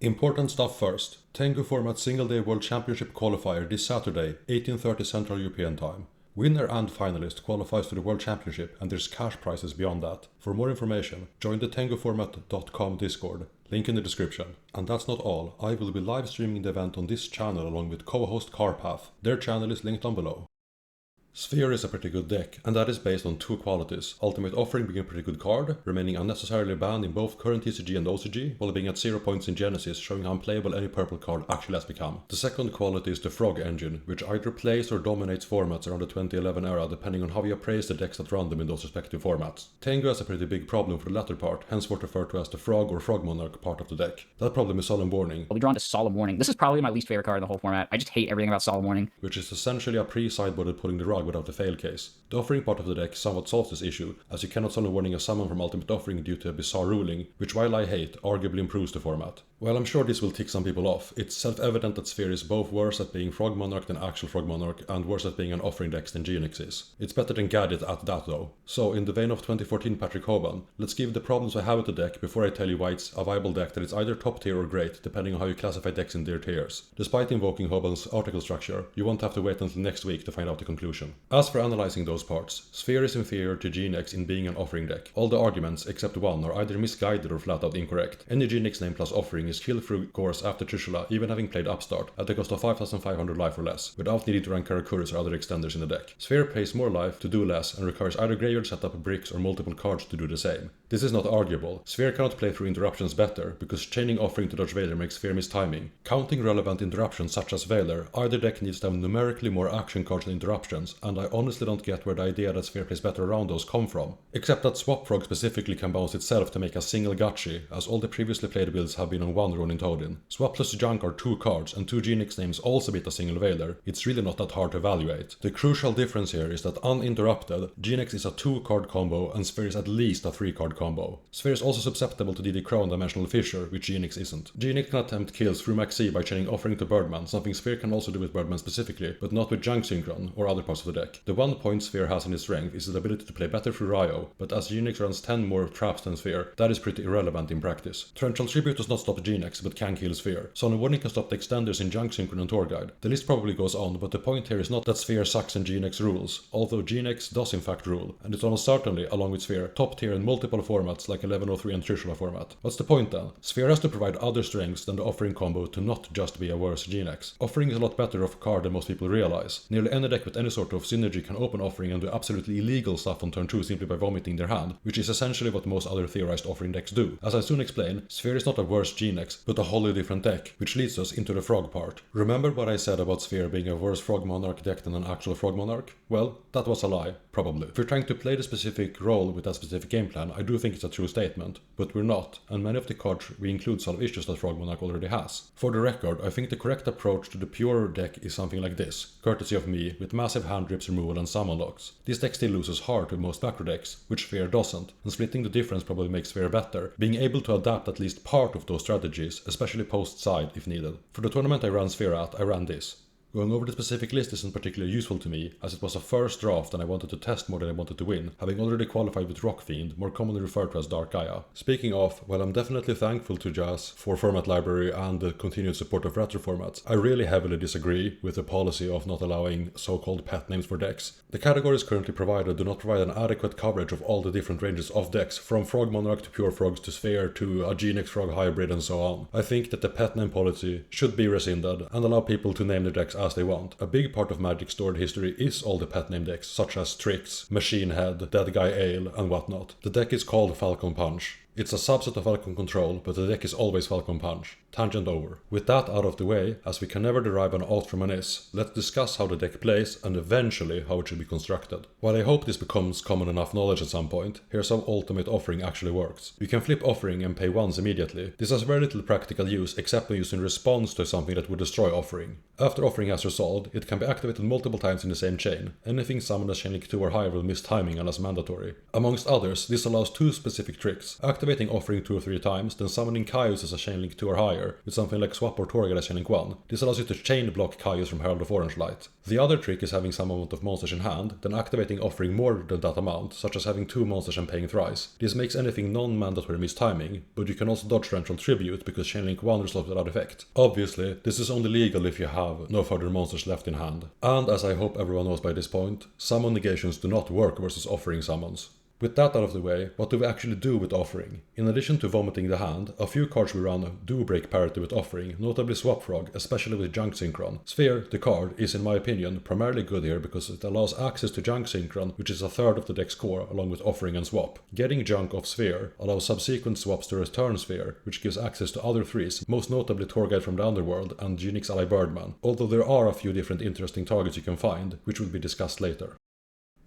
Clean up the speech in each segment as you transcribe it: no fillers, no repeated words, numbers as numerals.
Important stuff first. Tengu Format Single Day World Championship qualifier this Saturday, 18:30 Central European Time. Winner and finalist qualifies to the World Championship and there's cash prizes beyond that. For more information, join the tenguformat.com Discord, link in the description. And that's not all, I will be live streaming the event on this channel along with co-host Carpath. Their channel is linked down below. Sphere is a pretty good deck, and that is based on two qualities. Ultimate Offering being a pretty good card, remaining unnecessarily banned in both current TCG and OCG, while being at 0 points in Genesis, showing how unplayable any purple card actually has become. The second quality is the Frog engine, which either plays or dominates formats around the 2011 era depending on how you appraise the decks that run them in those respective formats. Tengu has a pretty big problem for the latter part, henceforth referred to as the Frog or Frog Monarch part of the deck. That problem is Solemn Warning. I'll be drawn to Solemn Warning. This is probably my least favorite card in the whole format. I just hate everything about Solemn Warning. Which is essentially a pre-sideboarded pulling the rug without the fail case. The Offering part of the deck somewhat solves this issue, as you cannot Solemn Warning a summon from Ultimate Offering due to a bizarre ruling, which while I hate, arguably improves the format. While I'm sure this will tick some people off, it's self-evident that Sphere is both worse at being Frog Monarch than actual Frog Monarch, and worse at being an Offering deck than Genix is. It's better than Gadget at that though. So, in the vein of 2014 Patrick Hoban, let's give the problems I have with the deck before I tell you why it's a viable deck that is either top tier or great, depending on how you classify decks in their tiers. Despite invoking Hoban's article structure, you won't have to wait until next week to find out the conclusion. As for analyzing those parts, Sphere is inferior to Genix in being an Offering deck. All the arguments, except one, are either misguided or flat out incorrect. Any Genix name plus Offering is killed through course after Trishula, even having played Upstart, at the cost of 5,500 life or less, without needing to run Karakuris or other extenders in the deck. Sphere pays more life to do less and requires either graveyard setup, bricks, or multiple cards to do the same. This is not arguable. Sphere cannot play through interruptions better, because chaining Offering to dodge Veiler makes Sphere miss timing. Counting relevant interruptions such as Veiler, either deck needs to have numerically more action cards than interruptions, and I honestly don't get where the idea that Sphere plays better around those come from. Except that Swap Frog specifically can bounce itself to make a single Gachi, as all the previously played builds have been on one Ronin Todin. Swap plus Junk are two cards, and two Genix names also beat a single Veiler. It's really not that hard to evaluate. The crucial difference here is that uninterrupted, Genix is a 2-card combo, and Sphere is at least a 3-card combo. Sphere is also susceptible to DD Crown Dimensional Fissure, which Genix isn't. Genix can attempt kills through Maxi by chaining Offering to Birdman, something Sphere can also do with Birdman specifically, but not with Junk Synchron or other parts of the deck. The one point Sphere has in its strength is the ability to play better through Ryo, but as Genix runs 10 more traps than Sphere, that is pretty irrelevant in practice. Torrential Tribute does not stop Genix, but can kill Sphere. Solemn Warning can stop the extenders in Junk Synchron and Tour Guide. The list probably goes on, but the point here is not that Sphere sucks and Genix rules, although Genix does in fact rule, and it's almost certainly, along with Sphere, top tier in multiple formats like 1103 and Trishula format. What's the point then? Sphere has to provide other strengths than the Offering combo to not just be a worse Genix. Offering is a lot better of a card than most people realize. Nearly any deck with any sort of synergy can open Offering and do absolutely illegal stuff on turn 2 simply by vomiting their hand, which is essentially what most other theorized Offering decks do. As I soon explain, Sphere is not a worse Genix, but a wholly different deck, which leads us into the Frog part. Remember what I said about Sphere being a worse Frog Monarch deck than an actual Frog Monarch? Well, that was a lie, probably. If we're trying to play the specific role with that specific game plan, I do think it's a true statement, but we're not, and many of the cards we include solve issues that Frog Monarch already has. For the record, I think the correct approach to the pure deck is something like this, courtesy of me, with massive hand drips removal and summon locks. This deck still loses hard to most macro decks, which Sphere doesn't, and splitting the difference probably makes Sphere better, being able to adapt at least part of those strategies, especially post-side if needed. For the tournament I ran Sphere at, I ran this. Going over the specific list isn't particularly useful to me, as it was a first draft and I wanted to test more than I wanted to win, having already qualified with Rock Fiend, more commonly referred to as Dark Gaia. Speaking of, while I'm definitely thankful to Jazz for format library and the continued support of retro formats, I really heavily disagree with the policy of not allowing so-called pet names for decks. The categories currently provided do not provide an adequate coverage of all the different ranges of decks, from Frog Monarch to Pure Frogs to Sphere to a Genix Frog hybrid and so on. I think that the pet name policy should be rescinded and allow people to name their decks as they want. A big part of Magic's stored history is all the pet name decks, such as Trix, Machine Head, Dead Guy Ale, and whatnot. The deck is called Falcon Punch. It's a subset of Falcon Control, but the deck is always Falcon Punch. Tangent over. With that out of the way, as we can never derive an ought from an is, let's discuss how the deck plays and eventually how it should be constructed. While I hope this becomes common enough knowledge at some point, here's how Ultimate Offering actually works. You can flip Offering and pay once immediately. This has very little practical use except when used in response to something that would destroy Offering. After Offering has resolved, it can be activated multiple times in the same chain. Anything summoned as chain link 2 or higher will miss timing unless mandatory. Amongst others, this allows two specific tricks. Activate activating Offering 2 or 3 times, then summoning Caius as a Chainlink 2 or higher, with something like Swap or Torgal as Chainlink 1. This allows you to chain block Caius from Herald of Orange Light. The other trick is having some amount of monsters in hand, then activating Offering more than that amount, such as having 2 monsters and paying thrice. This makes anything non-mandatory mistiming, but you can also dodge Torrential Tribute because Chainlink 1 resolves without effect. Obviously, this is only legal if you have no further monsters left in hand. And as I hope everyone knows by this point, summon negations do not work versus Offering summons. With that out of the way, what do we actually do with Offering? In addition to vomiting the hand, a few cards we run do break parity with Offering, notably Swap Frog, especially with Junk Synchron. Sphere, the card, is in my opinion primarily good here because it allows access to Junk Synchron, which is a third of the deck's core, along with Offering and Swap. Getting Junk off Sphere allows subsequent swaps to return Sphere, which gives access to other threes, most notably Torguide from the Underworld and Genix ally Birdman, although there are a few different interesting targets you can find, which will be discussed later.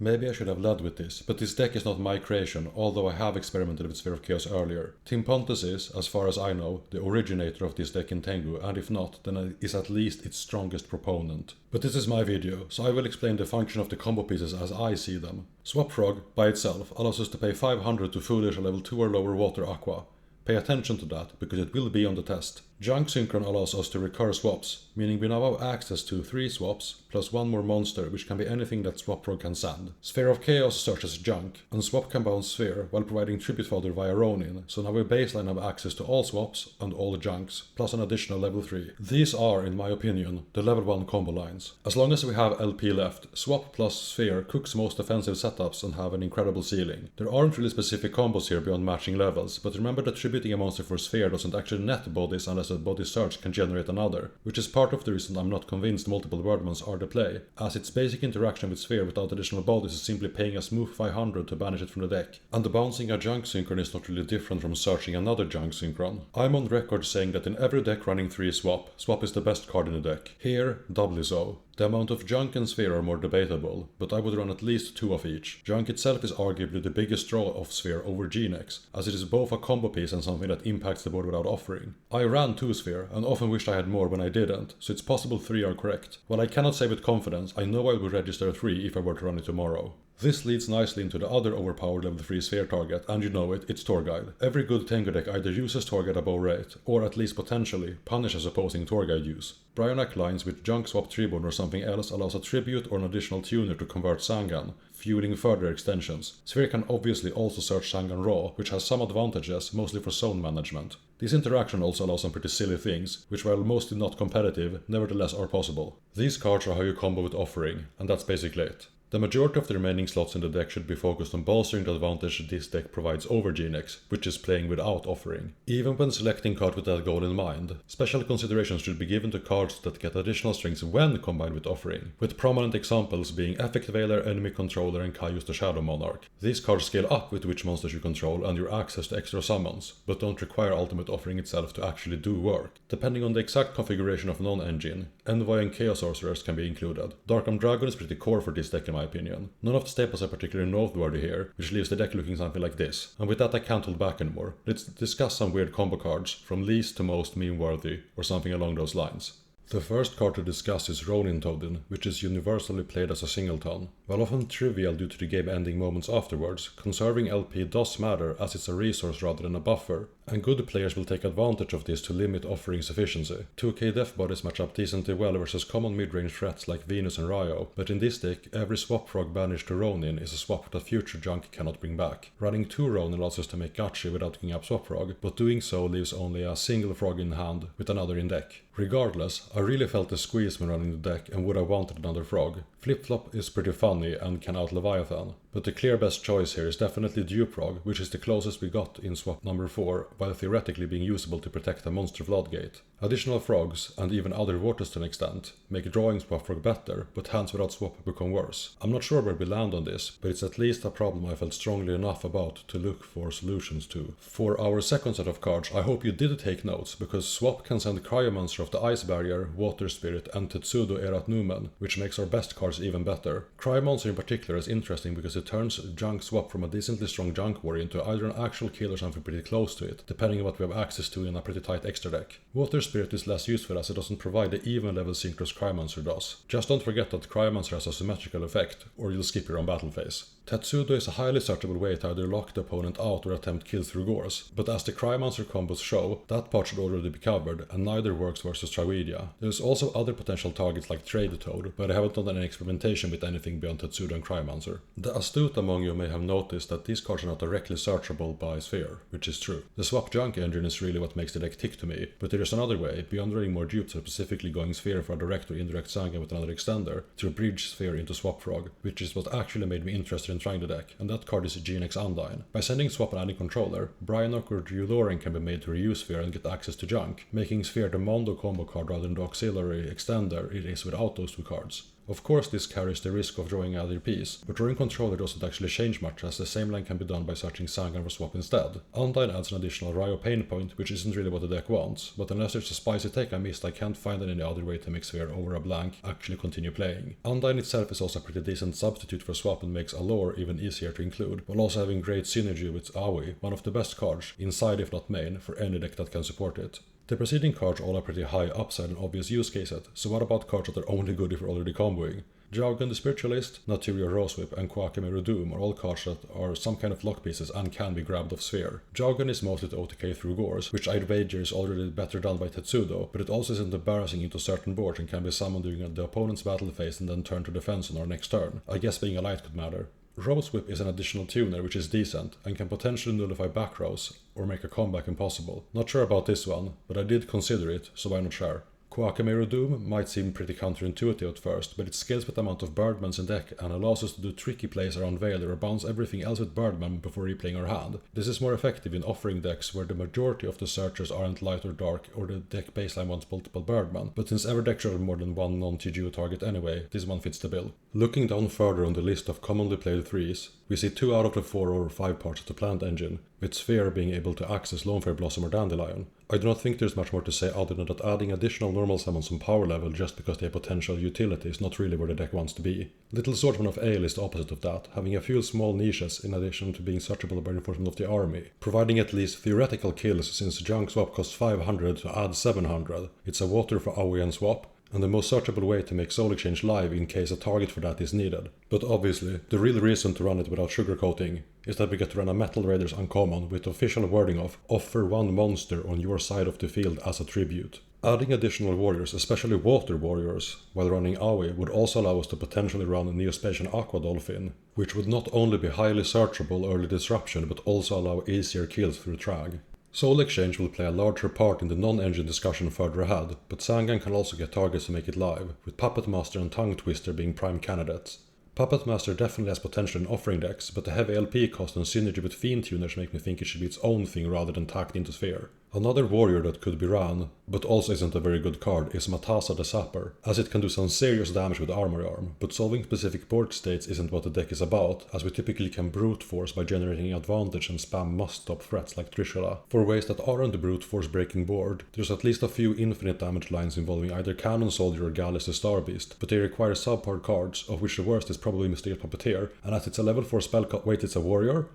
Maybe I should have led with this, but this deck is not my creation, although I have experimented with Sphere of Chaos earlier. Tim Pontus is, as far as I know, the originator of this deck in Tengu, and if not, then is at least its strongest proponent. But this is my video, so I will explain the function of the combo pieces as I see them. Swap Frog, by itself, allows us to pay 500 to Foolish a level 2 or lower Water Aqua. Pay attention to that, because it will be on the test. Junk Synchron allows us to recur swaps, meaning we now have access to 3 swaps, plus 1 more monster, which can be anything that Swap Frog can send. Sphere of Chaos searches Junk, and Swap can bounce Sphere while providing Tribute Fodder via Ronin, so now we baseline have access to all swaps and all Junks, plus an additional level 3. These are, in my opinion, the level 1 combo lines. As long as we have LP left, Swap plus Sphere cooks most offensive setups and have an incredible ceiling. There aren't really specific combos here beyond matching levels, but remember that tributing a monster for Sphere doesn't actually net bodies unless a body search can generate another, which is part of the reason I'm not convinced multiple Wordmans are the play, as its basic interaction with Sphere without additional bodies is simply paying a smooth 500 to banish it from the deck, and the bouncing a Junk Synchron is not really different from searching another Junk Synchron. I'm on record saying that in every deck running 3 Swap, Swap is the best card in the deck. Here, doubly so. The amount of Junk and Sphere are more debatable, but I would run at least 2 of each. Junk itself is arguably the biggest draw of Sphere over Genex, as it is both a combo piece and something that impacts the board without Offering. I ran 2 Sphere, and often wished I had more when I didn't, so it's possible 3 are correct. While I cannot say with confidence, I know I will register 3 if I were to run it tomorrow. This leads nicely into the other overpowered level 3 Sphere target, and you know it, it's Torguide. Every good Tengu deck either uses Torguide above rate, or at least potentially punishes opposing Torguide use. Brionac lines with Junk Swap Tribune or something else allows a tribute or an additional tuner to convert Sangan, fueling further extensions. Sphere can obviously also search Sangan raw, which has some advantages, mostly for zone management. This interaction also allows some pretty silly things, which while mostly not competitive, nevertheless are possible. These cards are how you combo with Offering, and that's basically it. The majority of the remaining slots in the deck should be focused on bolstering the advantage this deck provides over Genex, which is playing without Offering. Even when selecting cards with that goal in mind, special considerations should be given to cards that get additional strings when combined with Offering, with prominent examples being Effect Veiler, Enemy Controller and Caius the Shadow Monarch. These cards scale up with which monsters you control and your access to extra summons, but don't require Ultimate Offering itself to actually do work. Depending on the exact configuration of non-engine, Envoy and Chaos Sorcerers can be included. Dark-Armed Dragon is pretty core for this deck in my opinion. None of the staples are particularly noteworthy here, which leaves the deck looking something like this. And with that I can't hold back anymore. Let's discuss some weird combo cards, from least to most meme-worthy, or something along those lines. The first card to discuss is Ronin Toadin, which is universally played as a singleton. While often trivial due to the game ending moments afterwards, conserving LP does matter as it's a resource rather than a buffer, and good players will take advantage of this to limit Offering's efficiency. 2k death bodies match up decently well versus common mid-range threats like Venus and Ryo, but in this deck, every Swap Frog banished to Ronin is a swap that future Junk cannot bring back. Running 2 Ronin allows us to make Gachi without picking up Swap Frog, but doing so leaves only a single Frog in hand with another in deck. Regardless, I really felt the squeeze when running the deck and would have wanted another Frog. Flip-flop is pretty funny and can out Leviathan, but the clear best choice here is definitely Duprog, which is the closest we got in swap number 4, while theoretically being usable to protect a monster floodgate. Additional frogs, and even other waters to an extent, make drawing Swap Frog better, but hands without swap become worse. I'm not sure where we land on this, but it's at least a problem I felt strongly enough about to look for solutions to. For our second set of cards, I hope you did take notes, because Swap can send Cryomancer of the Ice Barrier, Water Spirit and Tetsudo Erat Numen, which makes our best cards even better. Cryomancer in particular is interesting because it turns Junk Swap from a decently strong Junk warrior into either an actual kill or something pretty close to it, depending on what we have access to in a pretty tight extra deck. Water Spirit is less useful as it doesn't provide the even level synchros Cryomancer does. Just don't forget that Cryomancer has a symmetrical effect, or you'll skip your own battle phase. Tetsudo is a highly searchable way to either lock the opponent out or attempt kills through gores, but as the Cryomancer combos show, that part should already be covered, and neither works versus Tragedia. There's also other potential targets like Trade Toad, but I haven't done any experimentation with anything beyond Tetsudo and Cryomancer. The astute among you may have noticed that these cards are not directly searchable by Sphere, which is true. The Swap Junk engine is really what makes the deck tick to me, but there is another way, beyond running more dupes or specifically going Sphere for a direct or indirect Sanga with another extender, to bridge Sphere into Swap Frog, which is what actually made me interested in trying the deck, and that card is GNX Undyne. By sending Swap and adding controller, Brynok or Drew can be made to reuse Sphere and get access to Junk, making Sphere the Mondo combo card rather than the auxiliary extender it is without those two cards. Of course this carries the risk of drawing either piece, but drawing controller doesn't actually change much as the same line can be done by searching Sangan for swap instead. Undyne adds an additional Ryo pain point, which isn't really what the deck wants, but unless there's a spicy take I missed I can't find any other way to make Sphere over a blank actually continue playing. Undyne itself is also a pretty decent substitute for swap and makes Allure even easier to include, while also having great synergy with Aoi, one of the best cards, inside if not main, for any deck that can support it. The preceding cards all have pretty high upside and obvious use cases, so what about cards that are only good if you're already comboing? Jaugen the Spiritualist, Naturia Rosewhip, and Kwakimeru Doom are all cards that are some kind of lock pieces and can be grabbed off Sphere. Jaugen is mostly to OTK through gores, which I'd wager is already better done by Tetsudo, but it also isn't embarrassing into certain boards and can be summoned during the opponent's battle phase and then turn to defense on our next turn. I guess being a light could matter. Rosewhip is an additional tuner which is decent and can potentially nullify back rows or make a comeback impossible. Not sure about this one, but I did consider it, so why not share? Kwakimeru Doom might seem pretty counterintuitive at first, but it scales with the amount of Birdmans in deck and allows us to do tricky plays around Veiler or bounce everything else with Birdman before replaying our hand. This is more effective in offering decks where the majority of the searchers aren't light or dark or the deck baseline wants multiple Birdman, but since every deck should have more than one non-TGO target anyway, this one fits the bill. Looking down further on the list of commonly played threes, we see 2 out of the 4 or 5 parts of the plant engine, with Sphere being able to access Lonefair Blossom or Dandelion. I do not think there's much more to say other than that adding additional normal summons on power level just because they have potential utility is not really where the deck wants to be. Little Swordsman of Ale is the opposite of that, having a few small niches in addition to being searchable by reinforcement of the army, providing at least theoretical kills since Junk Swap costs 500 to add 700. It's a water for Aoi and swap, and the most searchable way to make Soul Exchange live in case a target for that is needed. But obviously, the real reason to run it without sugarcoating is that we get to run a Metal Raiders Uncommon with the official wording of offer one monster on your side of the field as a tribute. Adding additional warriors, especially water warriors, while running Aoi would also allow us to potentially run Neospatian Aqua Dolphin, which would not only be highly searchable early disruption but also allow easier kills through Trag. Soul Exchange will play a larger part in the non-engine discussion further ahead, but Sangan can also get targets to make it live, with Puppet Master and Tongue Twister being prime candidates. Puppet Master definitely has potential in offering decks, but the heavy LP cost and synergy with Fiend Tuners make me think it should be its own thing rather than tacked into Sphere. Another warrior that could be ran, but also isn't a very good card, is Matasa the Sapper, as it can do some serious damage with Armory Arm, but solving specific board states isn't what the deck is about, as we typically can brute force by generating advantage and spam must-stop threats like Trishula. For ways that aren't the brute force breaking board, there's at least a few infinite damage lines involving either Cannon Soldier or Gallus the Star Beast, but they require subpar cards, of which the worst is probably Mysterious Puppeteer, and as it's a level 4 spell wait, it's a warrior?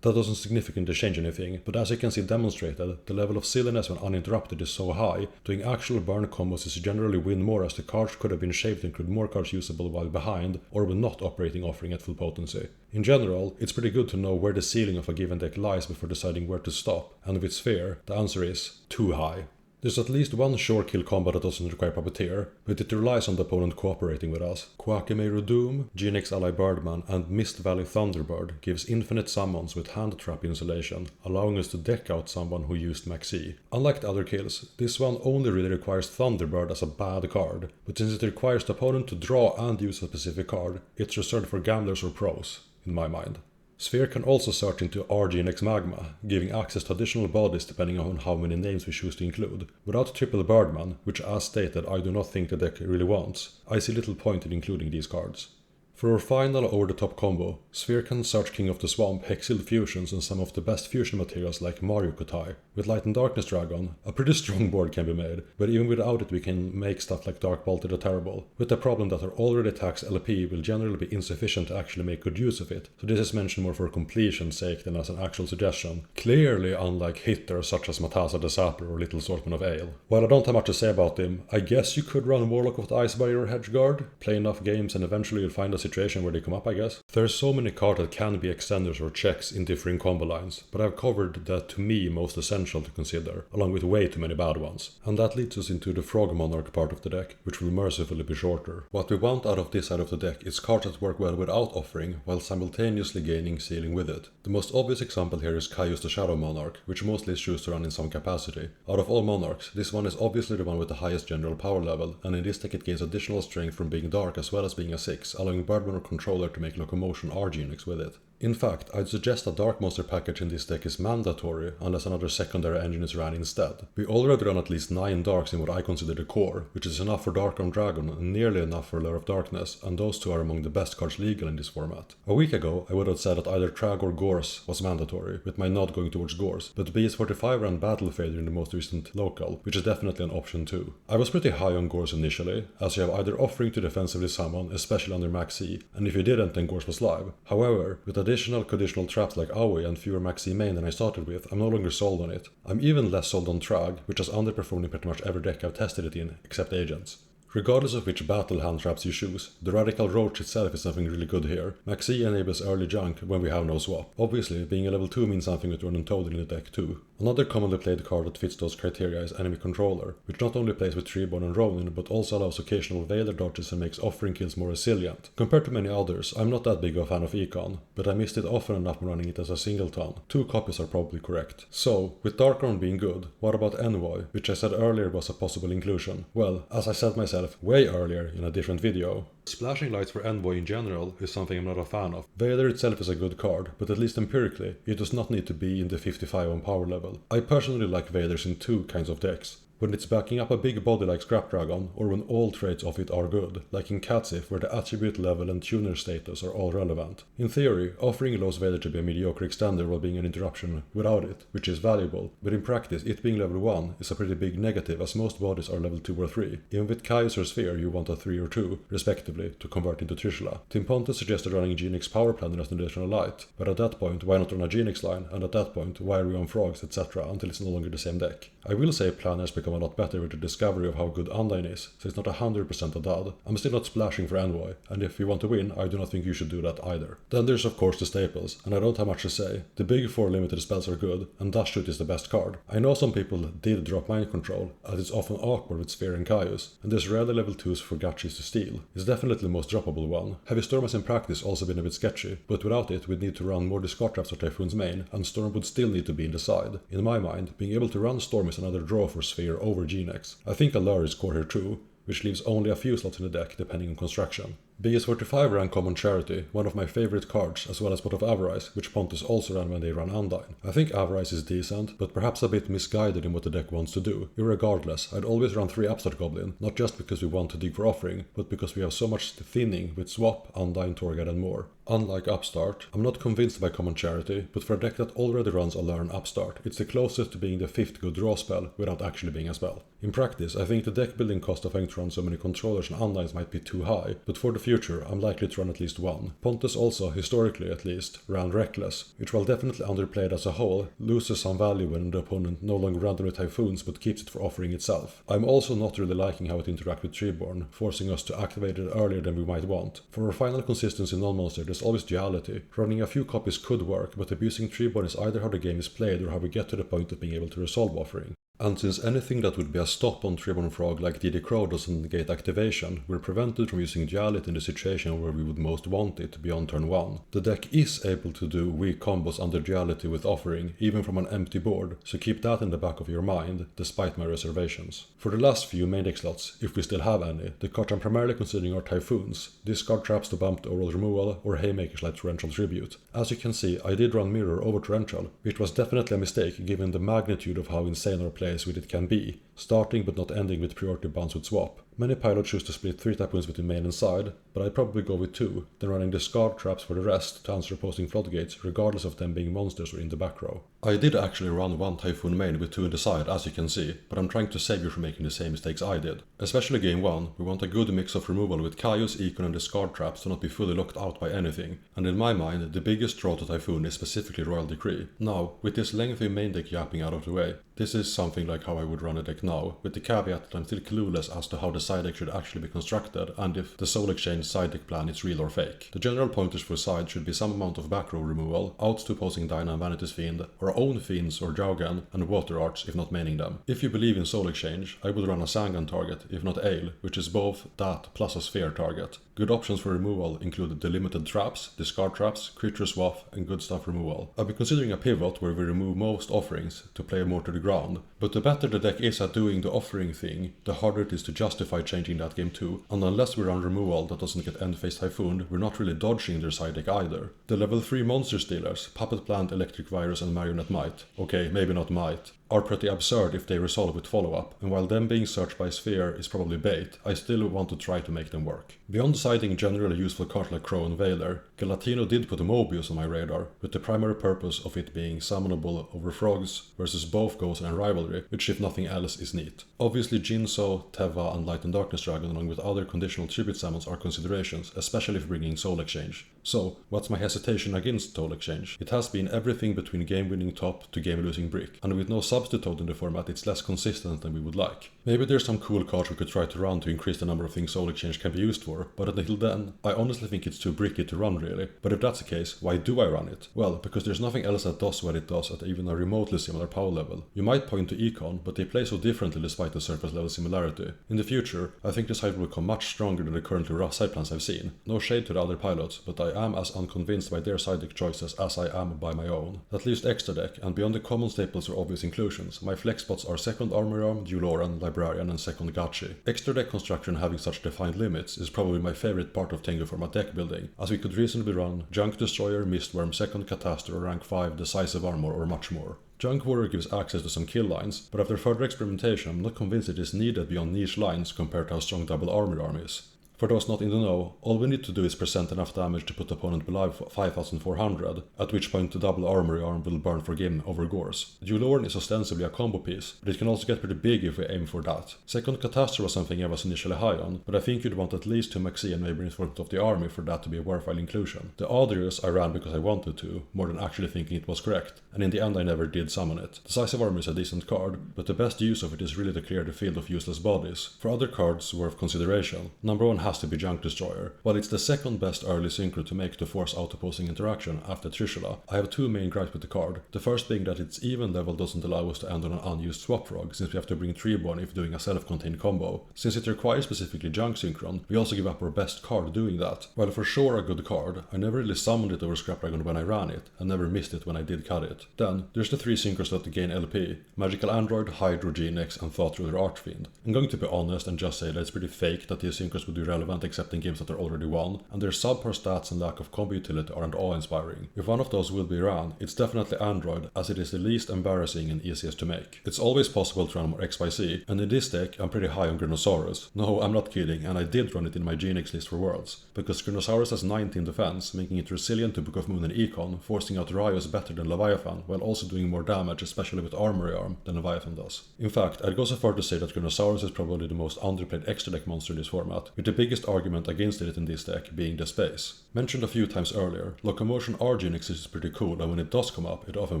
That doesn't significantly change anything, but as you can see demonstrated, the level of silliness when uninterrupted is so high, doing actual burn combos is generally win more as the cards could have been shaped to include more cards usable while behind, or when not operating offering at full potency. In general, it's pretty good to know where the ceiling of a given deck lies before deciding where to stop, and with Sphere, the answer is too high. There's at least one sure kill combo that doesn't require Puppeteer, but it relies on the opponent cooperating with us. Kwakimeru Doom, GNX Ally Birdman, and Mist Valley Thunderbird gives infinite summons with hand trap insulation, allowing us to deck out someone who used Maxi. Unlike the other kills, this one only really requires Thunderbird as a bad card, but since it requires the opponent to draw and use a specific card, it's reserved for gamblers or pros, in my mind. Sphere can also search into RGNX Magma, giving access to additional bodies depending on how many names we choose to include. Without Triple Birdman, which as stated I do not think the deck really wants, I see little point in including these cards. For our final over-the-top combo, Sphere can search King of the Swamp, Hexil Fusions and some of the best fusion materials like Mario Kotai. With Light and Darkness Dragon, a pretty strong board can be made, but even without it we can make stuff like Dark Bolted the Terrible, with the problem that our already taxed LP will generally be insufficient to actually make good use of it, so this is mentioned more for completion's sake than as an actual suggestion, clearly unlike hitters such as Matasa the Sapper or Little Swordsman of Ale. While I don't have much to say about him, I guess you could run Warlock of the Ice Barrier or Hedgeguard, play enough games and eventually you'll find a situation situation where they come up, I guess. There's so many cards that can be extenders or checks in differing combo lines, but I've covered that to me most essential to consider, along with way too many bad ones. And that leads us into the Frog Monarch part of the deck, which will mercifully be shorter. What we want out of this side of the deck is cards that work well without offering, while simultaneously gaining ceiling with it. The most obvious example here is Caius the Shadow Monarch, which mostly is choose to run in some capacity. Out of all monarchs, this one is obviously the one with the highest general power level, and in this deck it gains additional strength from being dark as well as being a 6, allowing Birdman or Controller to make Locomotion RG units with it. In fact, I'd suggest a Dark Monster package in this deck is mandatory unless another secondary engine is ran instead. We already run at least 9 Darks in what I consider the core, which is enough for Darkon Dragon and nearly enough for Lure of Darkness, and those two are among the best cards legal in this format. A week ago, I would have said that either Trag or Gorse was mandatory, with my nod going towards Gorse, but BS45 ran Battle Failure in the most recent local, which is definitely an option too. I was pretty high on Gorse initially, as you have either offering to defensively summon, especially under Max E, and if you didn't then Gorse was live. However, with additional conditional traps like Aoi and fewer Max E main than I started with, I'm no longer sold on it. I'm even less sold on Trag, which has underperformed in pretty much every deck I've tested it in, except Agents. Regardless of which battle hand traps you choose, the Radical Roach itself is something really good here. Max E enables early junk when we have no swap. Obviously, being a level 2 means something with Run and Toad in the deck too. Another commonly played card that fits those criteria is Enemy Controller, which not only plays with Treeborn and Ronin, but also allows occasional Veiler dodges and makes offering kills more resilient. Compared to many others, I'm not that big of a fan of Econ, but I missed it often enough when running it as a singleton. 2 copies are probably correct. So, with Darkron being good, what about Envoy, which I said earlier was a possible inclusion? Well, as I said myself way earlier in a different video, splashing lights for Envoy in general is something I'm not a fan of. Veiler itself is a good card, but at least empirically, it does not need to be in the 55 on power level. I personally like Veilers in 2 kinds of decks. When it's backing up a big body like Scrap Dragon, or when all traits of it are good, like in Catsif where the attribute level and tuner status are all relevant. In theory, offering allows Veiler to be a mediocre extender while being an interruption without it, which is valuable, but in practice it being level 1 is a pretty big negative as most bodies are level 2 or 3. Even with Caius or Sphere you want a 3 or 2, respectively, to convert into Trishula. Tim Pontus suggested running Genix Power Planner as an additional light, but at that point why not run a Genix line, and at that point why are we on Frogs, etc. until it's no longer the same deck. I will say planners become a lot better with the discovery of how good Undyne is, so it's not 100% a dud. I'm still not splashing for Envoy, and if you want to win, I do not think you should do that either. Then there's of course the staples, and I don't have much to say. The big 4 limited spells are good, and Dash Shoot is the best card. I know some people did drop Mind Control, as it's often awkward with Sphere and Caius, and there's rarely level 2s for Gachis to steal. It's definitely the most droppable one. Heavy Storm has in practice also been a bit sketchy, but without it we'd need to run more discard traps or Typhoon's main, and Storm would still need to be in the side. In my mind, being able to run Storm is another draw for Sphere over Genex. I think Allure is core here too, which leaves only a few slots in the deck depending on construction. BS45 ran Common Charity, one of my favorite cards, as well as Pot of Avarice, which Pontus also ran when they ran Undyne. I think Avarice is decent, but perhaps a bit misguided in what the deck wants to do. Irregardless, I'd always run 3 Upstart Goblin, not just because we want to dig for offering, but because we have so much thinning with Swap, Undyne, Torghad and more. Unlike Upstart, I'm not convinced by Common Charity, but for a deck that already runs a Learn Upstart, it's the closest to being the 5th good draw spell without actually being a spell. In practice, I think the deck building cost of having to run so many controllers and Undynes might be too high, but for the future I'm likely to run at least one. Pontus also, historically at least, ran Reckless, which while definitely underplayed as a whole, loses some value when the opponent no longer randomly Typhoons but keeps it for offering itself. I'm also not really liking how it interacts with Treeborn, forcing us to activate it earlier than we might want. For our final consistency non-monster, there's always Duality. Running a few copies could work, but abusing Treeborn is either how the game is played or how we get to the point of being able to resolve offering. And since anything that would be a stop on Treeborn Frog like DD Crow doesn't negate activation, we're prevented from using Duality in the situation where we would most want it beyond turn 1. The deck is able to do weak combos under Duality with offering, even from an empty board, so keep that in the back of your mind, despite my reservations. For the last few main deck slots, if we still have any, the cards I'm primarily considering are Typhoons, discard traps to bump the oral removal, or Haymakers like Torrential Tribute. As you can see, I did run Mirror over Torrential, which was definitely a mistake given the magnitude of how insane our play with it can be, starting but not ending with priority bounce with swap. Many pilots choose to split 3 Typhoons between main and side, but I'd probably go with 2, then running discard traps for the rest to answer opposing floodgates regardless of them being monsters or in the back row. I did actually run 1 Typhoon main with 2 in the side as you can see, but I'm trying to save you from making the same mistakes I did. Especially game 1, we want a good mix of removal with Caius, Econ and discard traps to not be fully locked out by anything, and in my mind the biggest draw to Typhoon is specifically Royal Decree. Now, with this lengthy main deck yapping out of the way, this is something something like how I would run a deck now, with the caveat that I'm still clueless as to how the side deck should actually be constructed and if the Soul Exchange side deck plan is real or fake. The general pointers for side should be some amount of back row removal, out to opposing Dyna and Vanity's Fiend, our own Fiends or Jaugen, and Water Arts if not maining them. If you believe in Soul Exchange, I would run a Sangan target, if not Ale, which is both that plus a Sphere target. Good options for removal include delimited traps, discard traps, creature swap, and good stuff removal. I've been considering a pivot where we remove most offerings to play more to the ground, but the better the deck is at doing the offering thing, the harder it is to justify changing that game too, and unless we run removal that doesn't get end phase Typhoon, we're not really dodging their side deck either. The level 3 monster stealers, Puppet Plant, Electric Virus, and Marionette Might, okay, maybe not Might, are pretty absurd if they resolve with follow-up, and while them being searched by Sphere is probably bait, I still want to try to make them work. Beyond deciding generally useful cards like Crow and Veiler, Galatino did put a Mobius on my radar, with the primary purpose of it being summonable over frogs versus both Ghost and Rivalry, which if nothing else is neat. Obviously Jinso, Teva, and Light and Darkness Dragon along with other conditional tribute summons are considerations, especially if bringing Soul Exchange. So, what's my hesitation against Soul Exchange? It has been everything between game-winning top to game-losing brick, and with no substitute in the format it's less consistent than we would like. Maybe there's some cool cards we could try to run to increase the number of things Soul Exchange can be used for, but until then, I honestly think it's too bricky to run really. But if that's the case, why do I run it? Well, because there's nothing else that does what it does at even a remotely similar power level. You might point to Econ, but they play so differently despite the surface level similarity. In the future, I think the side will become much stronger than the currently rough side plans I've seen. No shade to the other pilots, but I am as unconvinced by their side deck choices as I am by my own. That leaves the extra deck, and beyond the common staples or obvious inclusions, my flex spots are second Armory Arm, Duloran, Librarian, and second Gachi. Extra deck construction having such defined limits is probably my favorite part of Tengu format deck building, as we could reasonably run Junk Destroyer, Mistworm, second Catastor, rank 5, Decisive Armor, or much more. Junk Warrior gives access to some kill lines, but after further experimentation I'm not convinced it is needed beyond niche lines compared to how strong Double Armory Arm is. For those not in the know, all we need to do is present enough damage to put the opponent below 5400, at which point the Double Armory Arm will burn for game over Gores. Duloran is ostensibly a combo piece, but it can also get pretty big if we aim for that. Second Catastor was something I was initially high on, but I think you'd want at least 2 Maxi and maybe Reinforcement of the Army for that to be a worthwhile inclusion. The Adrius I ran because I wanted to, more than actually thinking it was correct, and in the end I never did summon it. Decisive Armor is a decent card, but the best use of it is really to clear the field of useless bodies. For other cards worth consideration, number 1 has to be Junk Destroyer. While it's the second best early synchro to make to force out opposing interaction after Trishula, I have 2 main gripes with the card. The first being that its even level doesn't allow us to end on an unused swap frog, since we have to bring Treeborn if doing a self-contained combo. Since it requires specifically Junk Synchron, we also give up our best card doing that. While for sure a good card, I never really summoned it over Scrap Dragon when I ran it, and never missed it when I did cut it. Then, there's the 3 synchros that gain LP, Magical Android, Hydro, Genex, and Thought Ruler Archfiend. I'm going to be honest and just say that it's pretty fake that these synchros would be relevant except in games that are already won, and their subpar stats and lack of combo utility aren't awe-inspiring. If one of those will be ran, it's definitely Android, as it is the least embarrassing and easiest to make. It's always possible to run more XYZ, and in this deck I'm pretty high on Grinosaurus. No, I'm not kidding, and I did run it in my Genex list for Worlds, because Grinosaurus has 19 defense, making it resilient to Book of Moon and Econ, forcing out Rios better than Leviathan, while also doing more damage, especially with Armory Arm, than Leviathan does. In fact, I'd go so far to say that Grinosaurus is probably the most underplayed extra deck monster in this format, with the biggest argument against it in this deck being the space. Mentioned a few times earlier, Locomotion R-Genix is pretty cool, and when it does come up, it often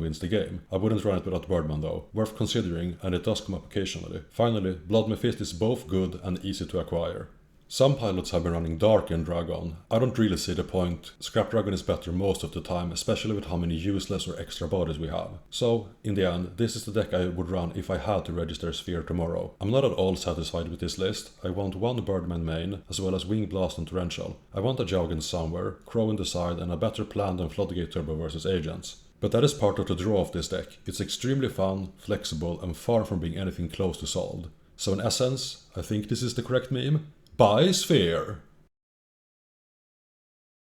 wins the game. I wouldn't run it without Birdman though, worth considering, and it does come up occasionally. Finally, Blood Mephisto is both good and easy to acquire. Some pilots have been running Darken Dragon. I don't really see the point. Scrap Dragon is better most of the time, especially with how many useless or extra bodies we have. So, in the end, this is the deck I would run if I had to register Sphere tomorrow. I'm not at all satisfied with this list. I want 1 Birdman main, as well as Wing Blast and Torrential. I want a Jaugen somewhere, Crow in the side, and a better plan than Floodgate Turbo versus Agents. But that is part of the draw of this deck. It's extremely fun, flexible, and far from being anything close to solved. So in essence, I think this is the correct meme. Buy Sphere!